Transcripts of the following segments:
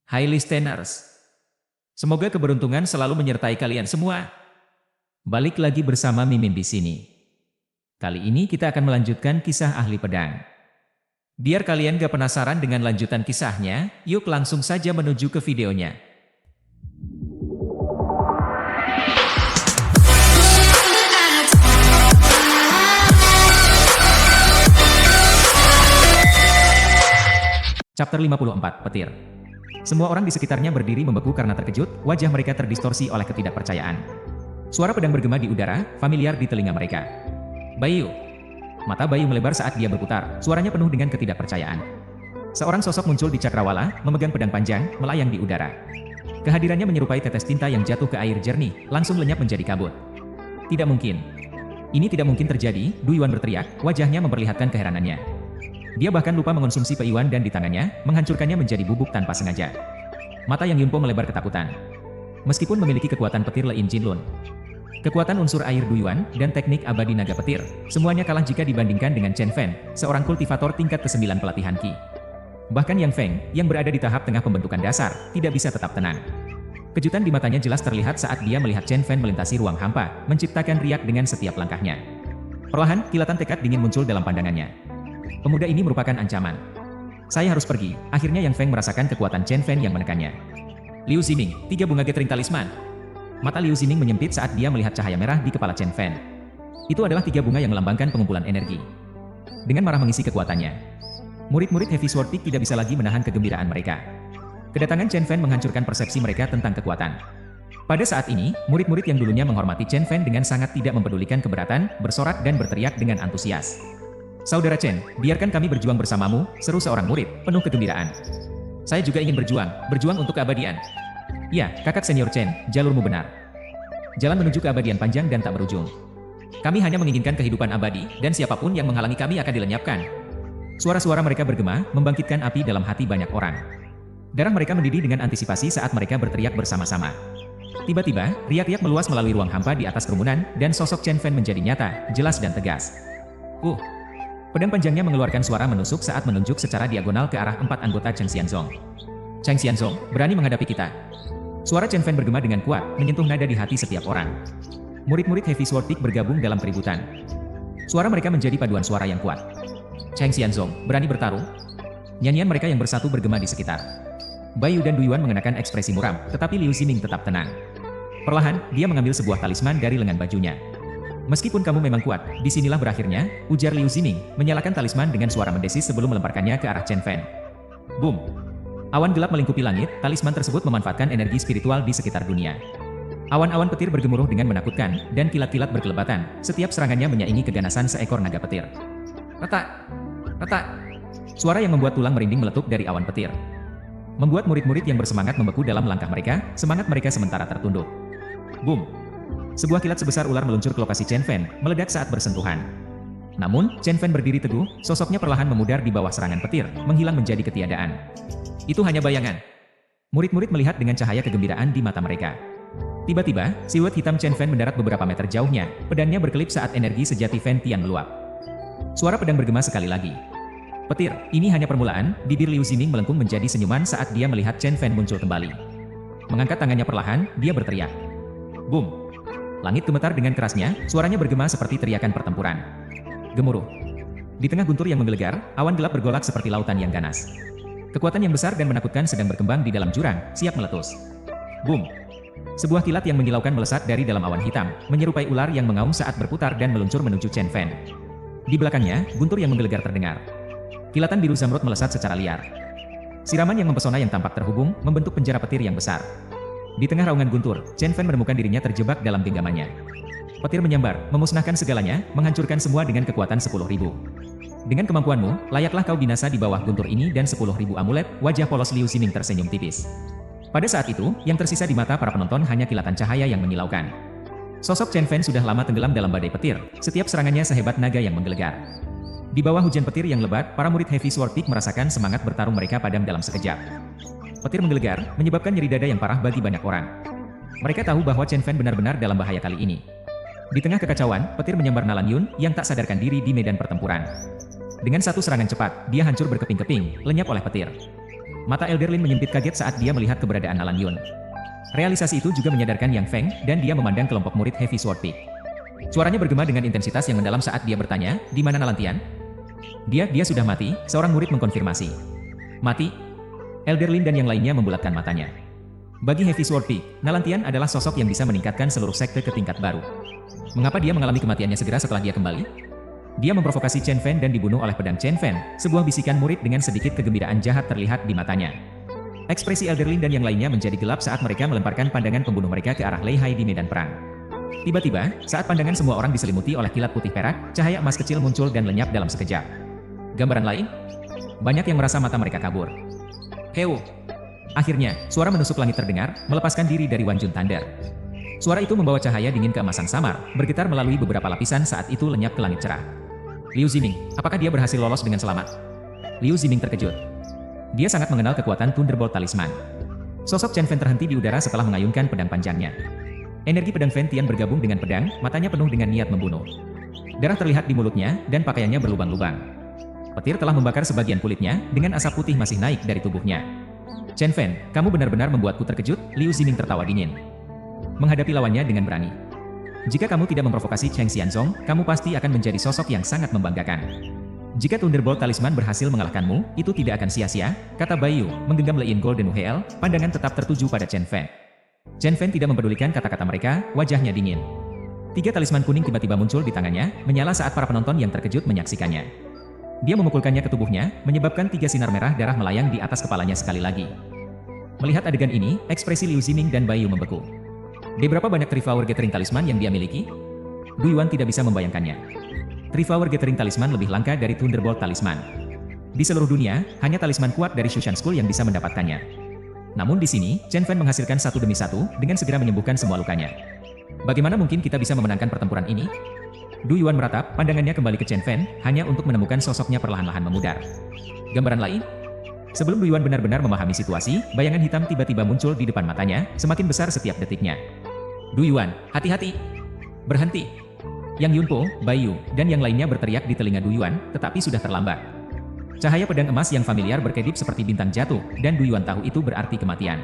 Hai listeners, semoga keberuntungan selalu menyertai kalian semua. Balik lagi bersama Mimin di sini. Kali ini kita akan melanjutkan kisah ahli pedang. Biar kalian gak penasaran dengan lanjutan kisahnya, yuk langsung saja menuju ke videonya. Chapter 54, Petir. Semua orang di sekitarnya berdiri membeku karena terkejut, wajah mereka terdistorsi oleh ketidakpercayaan. Suara pedang bergema di udara, familiar di telinga mereka. Bayu. Mata Bayu melebar saat dia berputar, suaranya penuh dengan ketidakpercayaan. Seorang sosok muncul di cakrawala, memegang pedang panjang, melayang di udara. Kehadirannya menyerupai tetes tinta yang jatuh ke air jernih, langsung lenyap menjadi kabut. Tidak mungkin. Ini tidak mungkin terjadi, Du Yuan berteriak, wajahnya memperlihatkan keheranannya. Dia bahkan lupa mengonsumsi peiwan dan di tangannya, menghancurkannya menjadi bubuk tanpa sengaja. Mata Yang Yunpo melebar ketakutan. Meskipun memiliki kekuatan petir Le In Jinlun, kekuatan unsur air Du Yuan, dan teknik abadi naga petir, semuanya kalah jika dibandingkan dengan Chen Fan, seorang kultivator tingkat ke-9 pelatihan Qi. Bahkan Yang Feng, yang berada di tahap tengah pembentukan dasar, tidak bisa tetap tenang. Kejutan di matanya jelas terlihat saat dia melihat Chen Fan melintasi ruang hampa, menciptakan riak dengan setiap langkahnya. Perlahan, kilatan tekad dingin muncul dalam pandangannya. Pemuda ini merupakan ancaman. Saya harus pergi. Akhirnya Yang Feng merasakan kekuatan Chen Fan yang menekannya. Liu Ximing, 3 bunga gathering talisman. Mata Liu Ximing menyempit saat dia melihat cahaya merah di kepala Chen Fan. Itu adalah 3 bunga yang melambangkan pengumpulan energi. Dengan marah mengisi kekuatannya, murid-murid Heavy Sword Peak tidak bisa lagi menahan kegembiraan mereka. Kedatangan Chen Fan menghancurkan persepsi mereka tentang kekuatan. Pada saat ini, murid-murid yang dulunya menghormati Chen Fan dengan sangat tidak mempedulikan keberatan, bersorak dan berteriak dengan antusias. Saudara Chen, biarkan kami berjuang bersamamu, seru seorang murid, penuh kegembiraan. Saya juga ingin berjuang untuk keabadian. Ya, kakak senior Chen, jalurmu benar. Jalan menuju keabadian panjang dan tak berujung. Kami hanya menginginkan kehidupan abadi, dan siapapun yang menghalangi kami akan dilenyapkan. Suara-suara mereka bergema, membangkitkan api dalam hati banyak orang. Darah mereka mendidih dengan antisipasi saat mereka berteriak bersama-sama. Tiba-tiba, riak-riak meluas melalui ruang hampa di atas kerumunan, dan sosok Chen Fan menjadi nyata, jelas dan tegas. Pedang panjangnya mengeluarkan suara menusuk saat menunjuk secara diagonal ke arah 4 anggota Cheng Xianzong. Cheng Xianzong, berani menghadapi kita. Suara Chen Fan bergema dengan kuat, menyentuh nada di hati setiap orang. Murid-murid Heavy Sword Peak bergabung dalam keributan. Suara mereka menjadi paduan suara yang kuat. Cheng Xianzong, berani bertarung? Nyanyian mereka yang bersatu bergema di sekitar. Bayu dan Du Yuan mengenakan ekspresi muram, tetapi Liu Ximing tetap tenang. Perlahan, dia mengambil sebuah talisman dari lengan bajunya. Meskipun kamu memang kuat, disinilah berakhirnya, ujar Liu Ximing, menyalakan talisman dengan suara mendesis sebelum melemparkannya ke arah Chen Fan. Boom! Awan gelap melingkupi langit, talisman tersebut memanfaatkan energi spiritual di sekitar dunia. Awan-awan petir bergemuruh dengan menakutkan, dan kilat-kilat berkelebatan, setiap serangannya menyaingi keganasan seekor naga petir. Retak! Retak! Suara yang membuat tulang merinding meletup dari awan petir. Membuat murid-murid yang bersemangat membeku dalam langkah mereka, semangat mereka sementara tertunduk. Boom! Sebuah kilat sebesar ular meluncur ke lokasi Chen Fan, meledak saat bersentuhan. Namun, Chen Fan berdiri teguh, sosoknya perlahan memudar di bawah serangan petir, menghilang menjadi ketiadaan. Itu hanya bayangan. Murid-murid melihat dengan cahaya kegembiraan di mata mereka. Tiba-tiba, siluet hitam Chen Fan mendarat beberapa meter jauhnya, pedangnya berkelip saat energi sejati Fan Tian meluap. Suara pedang bergema sekali lagi. Petir, ini hanya permulaan, bibir Liu Ximing melengkung menjadi senyuman saat dia melihat Chen Fan muncul kembali. Mengangkat tangannya perlahan, dia berteriak. Boom! Langit gemetar dengan kerasnya, suaranya bergema seperti teriakan pertempuran. Gemuruh. Di tengah guntur yang menggelegar, awan gelap bergolak seperti lautan yang ganas. Kekuatan yang besar dan menakutkan sedang berkembang di dalam jurang, siap meletus. Boom! Sebuah kilat yang menyilaukan melesat dari dalam awan hitam, menyerupai ular yang mengaum saat berputar dan meluncur menuju Chen Fan. Di belakangnya, guntur yang menggelegar terdengar. Kilatan biru zamrud melesat secara liar. Siraman yang mempesona yang tampak terhubung, membentuk penjara petir yang besar. Di tengah raungan guntur, Chen Fan menemukan dirinya terjebak dalam genggamannya. Petir menyambar, memusnahkan segalanya, menghancurkan semua dengan kekuatan 10.000. Dengan kemampuanmu, layaklah kau binasa di bawah guntur ini dan 10.000 amulet, wajah polos Liu Ximing tersenyum tipis. Pada saat itu, yang tersisa di mata para penonton hanya kilatan cahaya yang menyilaukan. Sosok Chen Fan sudah lama tenggelam dalam badai petir, setiap serangannya sehebat naga yang menggelegar. Di bawah hujan petir yang lebat, para murid Heavy Sword Peak merasakan semangat bertarung mereka padam dalam sekejap. Petir menggelegar, menyebabkan nyeri dada yang parah bagi banyak orang. Mereka tahu bahwa Chen Fan benar-benar dalam bahaya kali ini. Di tengah kekacauan, petir menyambar Nalan Yun yang tak sadarkan diri di medan pertempuran. Dengan satu serangan cepat, dia hancur berkeping-keping, lenyap oleh petir. Mata Elderlin menyempit kaget saat dia melihat keberadaan Alan Yun. Realisasi itu juga menyadarkan Yang Feng dan dia memandang kelompok murid Heavy Sword Peak. Suaranya bergema dengan intensitas yang mendalam saat dia bertanya, "Di mana Nalantian?" Dia sudah mati, seorang murid mengkonfirmasi. Mati? Elderlin dan yang lainnya membulatkan matanya. Bagi Heavy Sword Peak, Nalantian adalah sosok yang bisa meningkatkan seluruh sekte ke tingkat baru. Mengapa dia mengalami kematiannya segera setelah dia kembali? Dia memprovokasi Chen Fan dan dibunuh oleh pedang Chen Fan, sebuah bisikan murid dengan sedikit kegembiraan jahat terlihat di matanya. Ekspresi Elderlin dan yang lainnya menjadi gelap saat mereka melemparkan pandangan pembunuh mereka ke arah Lei Hai di medan perang. Tiba-tiba, saat pandangan semua orang diselimuti oleh kilat putih perak, cahaya emas kecil muncul dan lenyap dalam sekejap. Gambaran lain? Banyak yang merasa mata mereka kabur. Heu! Akhirnya, suara menusuk langit terdengar, melepaskan diri dari Wan Jun Thunder. Suara itu membawa cahaya dingin keemasan samar, bergetar melalui beberapa lapisan saat itu lenyap ke langit cerah. Liu Ziming, apakah dia berhasil lolos dengan selamat? Liu Ziming terkejut. Dia sangat mengenal kekuatan Thunderbolt Talisman. Sosok Chen Fan terhenti di udara setelah mengayunkan pedang panjangnya. Energi pedang Fan Tian bergabung dengan pedang, matanya penuh dengan niat membunuh. Darah terlihat di mulutnya, dan pakaiannya berlubang-lubang. Petir telah membakar sebagian kulitnya, dengan asap putih masih naik dari tubuhnya. Chen Fan, kamu benar-benar membuatku terkejut, Liu Ziming tertawa dingin. Menghadapi lawannya dengan berani. Jika kamu tidak memprovokasi Cheng Xianzong, kamu pasti akan menjadi sosok yang sangat membanggakan. Jika Thunderbolt Talisman berhasil mengalahkanmu, itu tidak akan sia-sia, kata Bai Yu, menggenggam Lein Golden Huel, pandangan tetap tertuju pada Chen Fan. Chen Fan tidak mempedulikan kata-kata mereka, wajahnya dingin. 3 talisman kuning tiba-tiba muncul di tangannya, menyala saat para penonton yang terkejut menyaksikannya. Dia memukulkannya ke tubuhnya, menyebabkan 3 sinar merah darah melayang di atas kepalanya sekali lagi. Melihat adegan ini, ekspresi Liu Ziming dan Bai Yu membeku. Berapa banyak Triflower Gathering Talisman yang dia miliki? Du Yuan tidak bisa membayangkannya. Triflower Gathering Talisman lebih langka dari Thunderbolt Talisman. Di seluruh dunia, hanya talisman kuat dari Shushan School yang bisa mendapatkannya. Namun di sini, Chen Fan menghasilkan satu demi satu, dengan segera menyembuhkan semua lukanya. Bagaimana mungkin kita bisa memenangkan pertempuran ini? Du Yuan meratap, pandangannya kembali ke Chen Fan, hanya untuk menemukan sosoknya perlahan-lahan memudar. Gambaran lain? Sebelum Du Yuan benar-benar memahami situasi, bayangan hitam tiba-tiba muncul di depan matanya, semakin besar setiap detiknya. Du Yuan, hati-hati! Berhenti! Yang Yunpo, Bai Yu, dan yang lainnya berteriak di telinga Du Yuan, tetapi sudah terlambat. Cahaya pedang emas yang familiar berkedip seperti bintang jatuh, dan Du Yuan tahu itu berarti kematian.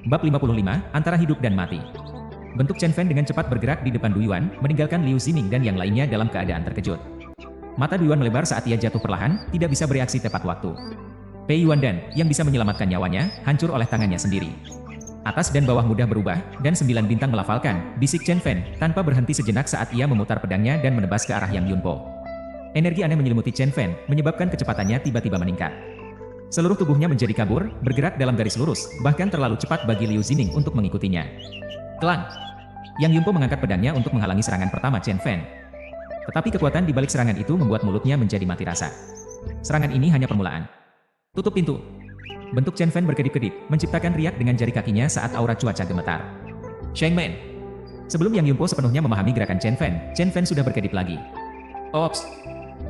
Bab 55, Antara Hidup dan Mati. Bentuk Chen Fan dengan cepat bergerak di depan Du Yuan, meninggalkan Liu Ziming dan yang lainnya dalam keadaan terkejut. Mata Du Yuan melebar saat ia jatuh perlahan, tidak bisa bereaksi tepat waktu. Pei Yuan Dan, yang bisa menyelamatkan nyawanya, hancur oleh tangannya sendiri. Atas dan bawah mudah berubah, dan 9 bintang melafalkan, bisik Chen Fan, tanpa berhenti sejenak saat ia memutar pedangnya dan menebas ke arah Yang Yunpo. Energi aneh menyelimuti Chen Fan, menyebabkan kecepatannya tiba-tiba meningkat. Seluruh tubuhnya menjadi kabur, bergerak dalam garis lurus, bahkan terlalu cepat bagi Liu Ziming untuk mengikutinya. Klang! Yang Yunpo mengangkat pedangnya untuk menghalangi serangan pertama Chen Fan. Tetapi kekuatan di balik serangan itu membuat mulutnya menjadi mati rasa. Serangan ini hanya permulaan. Tutup pintu! Bentuk Chen Fan berkedip-kedip, menciptakan riak dengan jari kakinya saat aura cuaca gemetar. Sheng Men! Sebelum Yang Yunpo sepenuhnya memahami gerakan Chen Fan sudah berkedip lagi. Ops!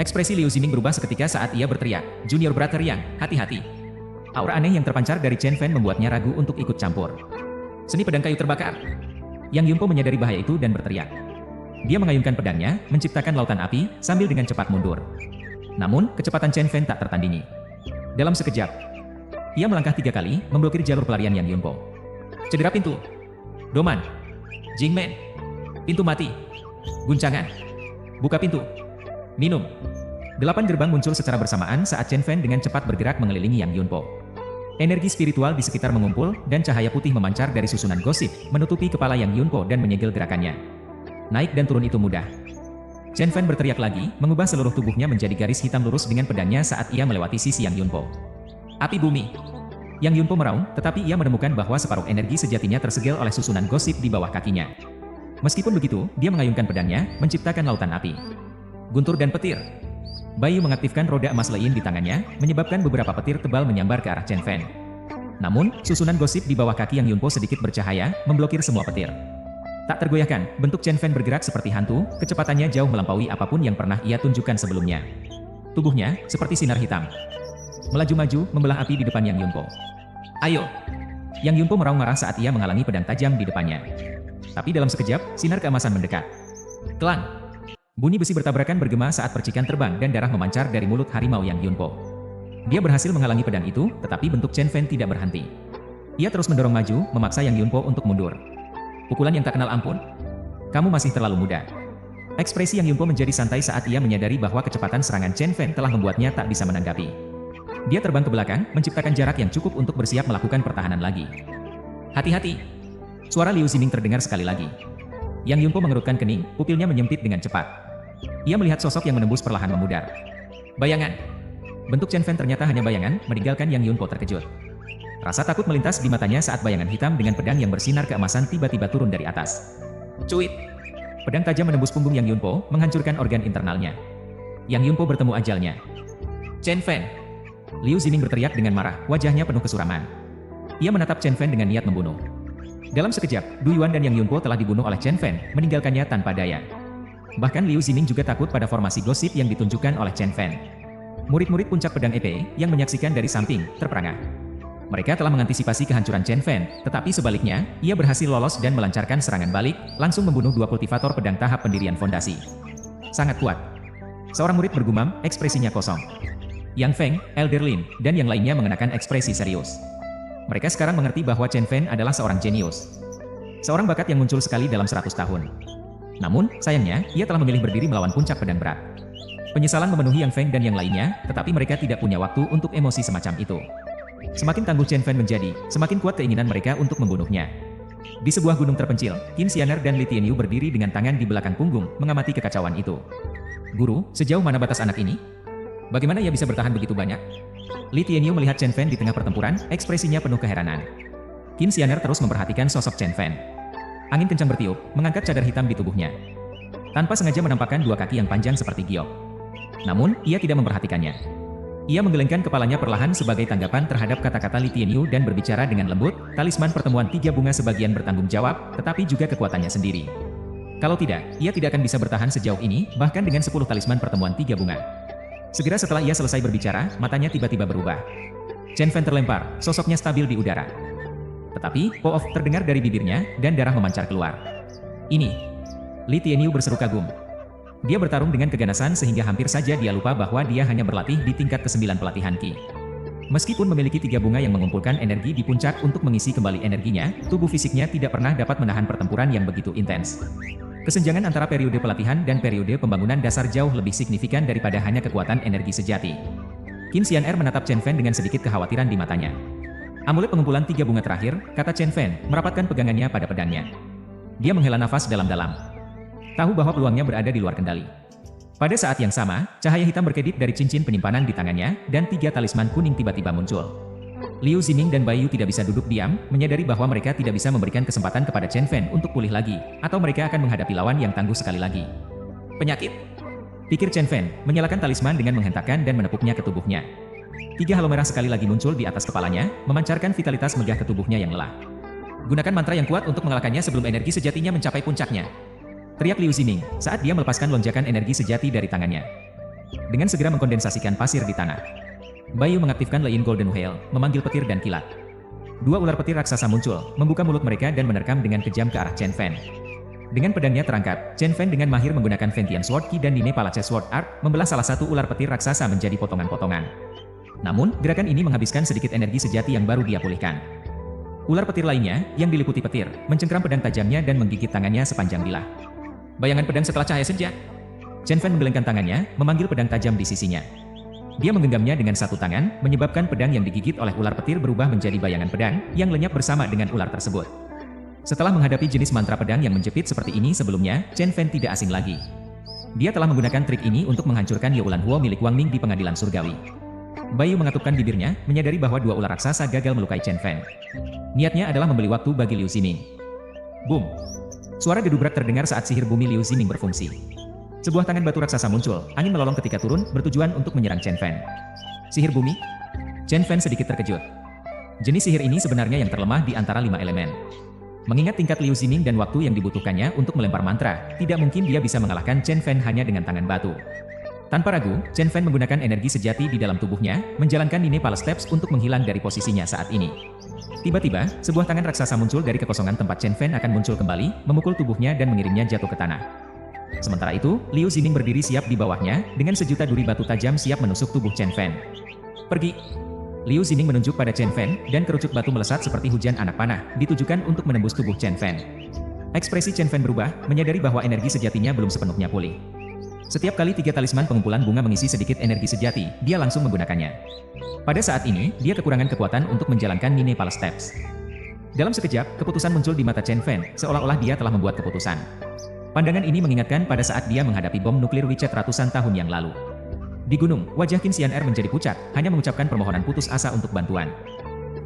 Ekspresi Liu Ziming berubah seketika saat ia berteriak, Junior Brother Yang, hati-hati! Aura aneh yang terpancar dari Chen Fan membuatnya ragu untuk ikut campur. Seni pedang kayu terbakar! Yang Yunpo menyadari bahaya itu dan berteriak. Dia mengayunkan pedangnya, menciptakan lautan api, sambil dengan cepat mundur. Namun, kecepatan Chen Fan tak tertandingi. Dalam sekejap, ia melangkah 3 kali, memblokir jalur pelarian Yang Yunpo. Cedera pintu. Doman. Jingmen. Pintu mati. Guncangan. Buka pintu. Minum. 8 gerbang muncul secara bersamaan saat Chen Fan dengan cepat bergerak mengelilingi Yang Yunpo. Energi spiritual di sekitar mengumpul, dan cahaya putih memancar dari susunan gosip, menutupi kepala Yang Yunpo dan menyegel gerakannya. Naik dan turun itu mudah. Chen Fan berteriak lagi, mengubah seluruh tubuhnya menjadi garis hitam lurus dengan pedangnya saat ia melewati sisi Yang Yunpo. Api bumi. Yang Yunpo meraung, tetapi ia menemukan bahwa separuh energi sejatinya tersegel oleh susunan gosip di bawah kakinya. Meskipun begitu, dia mengayunkan pedangnya, menciptakan lautan api. Guntur dan petir. Bai Yu mengaktifkan roda emas Lein di tangannya, menyebabkan beberapa petir tebal menyambar ke arah Chen Fan. Namun, susunan gosip di bawah kaki Yang Yunpo sedikit bercahaya, memblokir semua petir. Tak tergoyahkan, bentuk Chen Fan bergerak seperti hantu, kecepatannya jauh melampaui apapun yang pernah ia tunjukkan sebelumnya. Tubuhnya, seperti sinar hitam, melaju-maju, membelah api di depan Yang Yunpo. Ayo! Yang Yunpo meraung marah saat ia menghalangi pedang tajam di depannya. Tapi dalam sekejap, sinar keemasan mendekat. Klang! Bunyi besi bertabrakan bergema saat percikan terbang dan darah memancar dari mulut harimau Yang Yunpo. Dia berhasil menghalangi pedang itu, tetapi bentuk Chen Fan tidak berhenti. Ia terus mendorong maju, memaksa Yang Yunpo untuk mundur. Pukulan yang tak kenal ampun. Kamu masih terlalu muda. Ekspresi Yang Yunpo menjadi santai saat ia menyadari bahwa kecepatan serangan Chen Fan telah membuatnya tak bisa menanggapi. Dia terbang ke belakang, menciptakan jarak yang cukup untuk bersiap melakukan pertahanan lagi. Hati-hati! Suara Liu Xining terdengar sekali lagi. Yang Yunpo mengerutkan kening, pupilnya menyempit dengan cepat. Ia melihat sosok yang menembus perlahan memudar. Bayangan! Bentuk Chen Fan ternyata hanya bayangan, meninggalkan Yang Yunpo terkejut. Rasa takut melintas di matanya saat bayangan hitam dengan pedang yang bersinar keemasan tiba-tiba turun dari atas. Cuit! Pedang tajam menembus punggung Yang Yunpo, menghancurkan organ internalnya. Yang Yunpo bertemu ajalnya. Chen Fan! Liu Xining berteriak dengan marah, wajahnya penuh kesuraman. Ia menatap Chen Fan dengan niat membunuh. Dalam sekejap, Du Yuan dan Yang Yunpo telah dibunuh oleh Chen Fan, meninggalkannya tanpa daya. Bahkan Liu Xining juga takut pada formasi gosip yang ditunjukkan oleh Chen Fan. Murid-murid puncak pedang EP yang menyaksikan dari samping terperangah. Mereka telah mengantisipasi kehancuran Chen Fan, tetapi sebaliknya, ia berhasil lolos dan melancarkan serangan balik, langsung membunuh dua kultivator pedang tahap pendirian fondasi. Sangat kuat. Seorang murid bergumam, ekspresinya kosong. Yang Feng, Elder Lin, dan yang lainnya mengenakan ekspresi serius. Mereka sekarang mengerti bahwa Chen Fan adalah seorang jenius. Seorang bakat yang muncul sekali dalam 100 tahun. Namun, sayangnya, ia telah memilih berdiri melawan puncak pedang berat. Penyesalan memenuhi Yang Feng dan yang lainnya, tetapi mereka tidak punya waktu untuk emosi semacam itu. Semakin tangguh Chen Fan menjadi, semakin kuat keinginan mereka untuk membunuhnya. Di sebuah gunung terpencil, Qin Xianer dan Li Tianyu berdiri dengan tangan di belakang punggung, mengamati kekacauan itu. Guru, sejauh mana batas anak ini? Bagaimana ia bisa bertahan begitu banyak? Li Tianyu melihat Chen Fan di tengah pertempuran, ekspresinya penuh keheranan. Qin Xianer terus memperhatikan sosok Chen Fan. Angin kencang bertiup, mengangkat cadar hitam di tubuhnya. Tanpa sengaja menampakkan dua kaki yang panjang seperti giok. Namun, ia tidak memperhatikannya. Ia menggelengkan kepalanya perlahan sebagai tanggapan terhadap kata-kata Li Tianyu dan berbicara dengan lembut, talisman pertemuan tiga bunga sebagian bertanggung jawab, tetapi juga kekuatannya sendiri. Kalau tidak, ia tidak akan bisa bertahan sejauh ini, bahkan dengan 10 talisman pertemuan tiga bunga. Segera setelah ia selesai berbicara, matanya tiba-tiba berubah. Chen Fan terlempar, sosoknya stabil di udara. Tetapi, po-of terdengar dari bibirnya, dan darah memancar keluar. Ini. Li Tianyu berseru kagum. Dia bertarung dengan keganasan sehingga hampir saja dia lupa bahwa dia hanya berlatih di tingkat ke-9 pelatihan Qi. Meskipun memiliki tiga bunga yang mengumpulkan energi di puncak untuk mengisi kembali energinya, tubuh fisiknya tidak pernah dapat menahan pertempuran yang begitu intens. Kesenjangan antara periode pelatihan dan periode pembangunan dasar jauh lebih signifikan daripada hanya kekuatan energi sejati. Qin Xianer menatap Chen Fan dengan sedikit kekhawatiran di matanya. Amulet pengumpulan tiga bunga terakhir, kata Chen Fan, merapatkan pegangannya pada pedangnya. Dia menghela nafas dalam-dalam. Tahu bahwa peluangnya berada di luar kendali. Pada saat yang sama, cahaya hitam berkedip dari cincin penyimpanan di tangannya, dan tiga talisman kuning tiba-tiba muncul. Liu Xining dan Bai Yu tidak bisa duduk diam, menyadari bahwa mereka tidak bisa memberikan kesempatan kepada Chen Fan untuk pulih lagi, atau mereka akan menghadapi lawan yang tangguh sekali lagi. Penyakit, pikir Chen Fan, menyalakan talisman dengan menghentakkan dan menepuknya ke tubuhnya. Tiga halo merah sekali lagi muncul di atas kepalanya, memancarkan vitalitas megah ke tubuhnya yang lelah. Gunakan mantra yang kuat untuk mengalahkannya sebelum energi sejatinya mencapai puncaknya. Teriak Liu Xining, saat dia melepaskan lonjakan energi sejati dari tangannya. Dengan segera mengkondensasikan pasir di tanah. Bai Yu mengaktifkan Lein Golden Whale, memanggil petir dan kilat. Dua ular petir raksasa muncul, membuka mulut mereka dan menerkam dengan kejam ke arah Chen Fan. Dengan pedangnya terangkat, Chen Fan dengan mahir menggunakan Ventian Sword Qi dan Dine Palace Sword Art, membelah salah satu ular petir raksasa menjadi potongan-potongan. Namun, gerakan ini menghabiskan sedikit energi sejati yang baru dia pulihkan. Ular petir lainnya, yang diliputi petir, mencengkram pedang tajamnya dan menggigit tangannya sepanjang bilah. Bayangan pedang setelah cahaya senja. Chen Fan menggelengkan tangannya, memanggil pedang tajam di sisinya. Dia menggenggamnya dengan satu tangan, menyebabkan pedang yang digigit oleh ular petir berubah menjadi bayangan pedang, yang lenyap bersama dengan ular tersebut. Setelah menghadapi jenis mantra pedang yang menjepit seperti ini sebelumnya, Chen Fan tidak asing lagi. Dia telah menggunakan trik ini untuk menghancurkan Youlan Huo milik Wang Ning di pengadilan surgawi. Bai Yu mengatupkan bibirnya, menyadari bahwa dua ular raksasa gagal melukai Chen Fan. Niatnya adalah membeli waktu bagi Liu Xining. Boom! Suara gedubrak terdengar saat sihir bumi Liu Xining berfungsi. Sebuah tangan batu raksasa muncul, angin melolong ketika turun, bertujuan untuk menyerang Chen Fan. Sihir bumi? Chen Fan sedikit terkejut. Jenis sihir ini sebenarnya yang terlemah di antara 5 elemen. Mengingat tingkat Liu Xining dan waktu yang dibutuhkannya untuk melempar mantra, tidak mungkin dia bisa mengalahkan Chen Fan hanya dengan tangan batu. Tanpa ragu, Chen Fan menggunakan energi sejati di dalam tubuhnya, menjalankan Dine Palace Steps untuk menghilang dari posisinya saat ini. Tiba-tiba, sebuah tangan raksasa muncul dari kekosongan tempat Chen Fan akan muncul kembali, memukul tubuhnya dan mengirimnya jatuh ke tanah. Sementara itu, Liu Xining berdiri siap di bawahnya, dengan sejuta duri batu tajam siap menusuk tubuh Chen Fan. Pergi. Liu Xining menunjuk pada Chen Fan, dan kerucut batu melesat seperti hujan anak panah, ditujukan untuk menembus tubuh Chen Fan. Ekspresi Chen Fan berubah, menyadari bahwa energi sejatinya belum sepenuhnya pulih. Setiap kali 3 talisman pengumpulan bunga mengisi sedikit energi sejati, dia langsung menggunakannya. Pada saat ini, dia kekurangan kekuatan untuk menjalankan Nine Palace Steps. Dalam sekejap, keputusan muncul di mata Chen Fan, seolah-olah dia telah membuat keputusan. Pandangan ini mengingatkan pada saat dia menghadapi bom nuklir WeChat ratusan tahun yang lalu. Di gunung, wajah Qin Xian'er menjadi pucat, hanya mengucapkan permohonan putus asa untuk bantuan.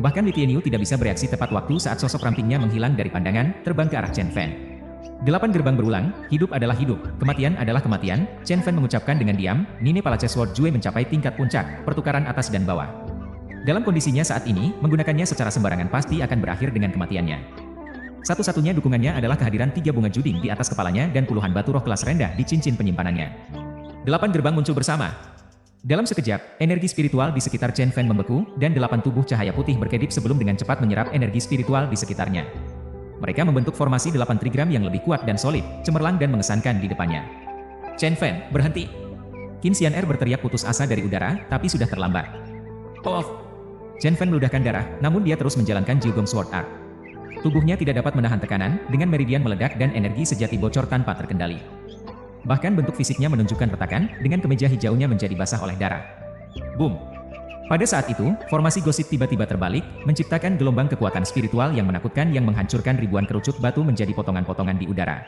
Bahkan Li Tianyu tidak bisa bereaksi tepat waktu saat sosok rampingnya menghilang dari pandangan, terbang ke arah Chen Fan. 8 gerbang berulang, hidup adalah hidup, kematian adalah kematian. Chen Fan mengucapkan dengan diam, Nine Palace Sword Jue mencapai tingkat puncak, pertukaran atas dan bawah. Dalam kondisinya saat ini, menggunakannya secara sembarangan pasti akan berakhir dengan kematiannya. Satu-satunya dukungannya adalah kehadiran 3 bunga juding di atas kepalanya dan puluhan batu roh kelas rendah di cincin penyimpanannya. 8 gerbang muncul bersama. Dalam sekejap, energi spiritual di sekitar Chen Fan membeku, dan 8 tubuh cahaya putih berkedip sebelum dengan cepat menyerap energi spiritual di sekitarnya. Mereka membentuk formasi 8 trigram yang lebih kuat dan solid, cemerlang dan mengesankan di depannya. Chen Fan, berhenti! Qin Xian'er berteriak putus asa dari udara, tapi sudah terlambat. Off! Chen Fan meludahkan darah, namun dia terus menjalankan Jiugong Sword Art. Tubuhnya tidak dapat menahan tekanan, dengan meridian meledak dan energi sejati bocor tanpa terkendali. Bahkan bentuk fisiknya menunjukkan retakan, dengan kemeja hijaunya menjadi basah oleh darah. Boom! Pada saat itu, formasi Gosip tiba-tiba terbalik, menciptakan gelombang kekuatan spiritual yang menakutkan yang menghancurkan ribuan kerucut batu menjadi potongan-potongan di udara.